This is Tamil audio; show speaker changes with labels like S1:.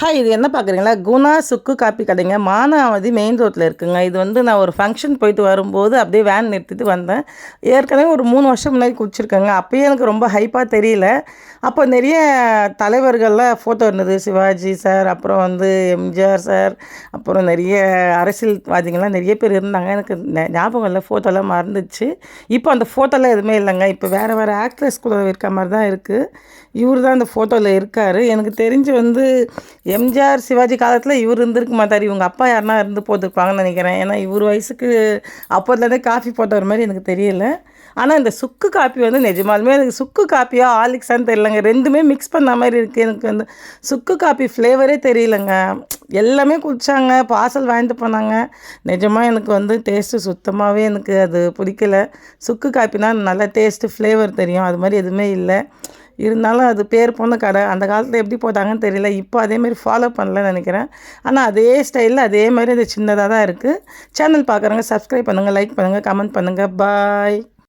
S1: ஹாய், இது என்ன பார்க்குறீங்களா? குணா சுக்கு காப்பி கடைங்க. மானாமதி மெயின் ரோட்டில் இருக்குங்க. இது வந்து நான் ஒரு ஃபங்க்ஷன் போயிட்டு வரும்போது அப்படியே வேன் நிறுத்திட்டு வந்தேன். ஏற்கனவே ஒரு 3 வருஷம் முன்னாடி குடிச்சிருக்கேங்க. அப்பயே எனக்கு ரொம்ப ஹைப்பா தெரியல. அப்போ நெறைய தலைவர்கள்லாம் ஃபோட்டோ இருந்தது. சிவாஜி சார், அப்புறம் வந்து எம்ஜிஆர் சார், அப்புறம் நெறைய அரசியல்வாதிகள்லாம் நெறைய பேர் இருந்தாங்க. எனக்கு ஞாபகம் இல்ல. ஃபோட்டோலாம் மறந்துடுச்சு. இப்போ அந்த ஃபோட்டோலாம் எதுவுமே இல்லைங்க. இப்போ வேறு வேறு ஆக்ட்ரஸ் கூட இருக்க மாரி தான் இருக்குது. இவரு தான் அந்த ஃபோட்டோவில் இருக்காரு. எனக்கு தெரிஞ்சு வந்து எம்ஜிஆர், சிவாஜி காலத்தில் இவர் இருந்திருக்க மாட்டார். இவங்க அப்பா யாருனா இருந்து போட்டுருப்பாங்கன்னு நினைக்கிறேன். ஏன்னா இவர் வயசுக்கு அப்போதுலேருந்தே காஃபி போட்டவர் மாதிரி எனக்கு தெரியல. ஆனால் இந்த சுக்கு காப்பி வந்து நிஜமாலுமே எனக்கு சுக்கு காப்பியா ஹார்லிக்ஸான்னு தெரியலங்க. 2மே மிக்ஸ் பண்ண மாதிரி இருக்குது. எனக்கு வந்து சுக்கு காப்பி ஃப்ளேவரே தெரியலங்க. எல்லாமே குடித்தாங்க, பார்சல் வாங்கிட்டு போனாங்க. நிஜமாக எனக்கு வந்து டேஸ்ட்டு சுத்தமாகவே எனக்கு அது பிடிக்கல. சுக்கு காப்பினா நல்ல டேஸ்ட்டு ஃப்ளேவர் தெரியும். அது மாதிரி எதுவுமே இல்லை. இருந்தாலும் அது பேர் போன கடை. அந்த காலத்தில் எப்படி போட்டாங்கன்னு தெரியல. இப்போ அதேமாரி ஃபாலோ பண்ணலன்னு நினைக்கிறேன். ஆனால் அதே ஸ்டைலில் அதே மாதிரி அது சின்னதாக தான் இருக்குது. சேனல் பார்க்குறவங்க சப்ஸ்கிரைப் பண்ணுங்கள், லைக் பண்ணுங்கள், கமெண்ட் பண்ணுங்கள். பாய்.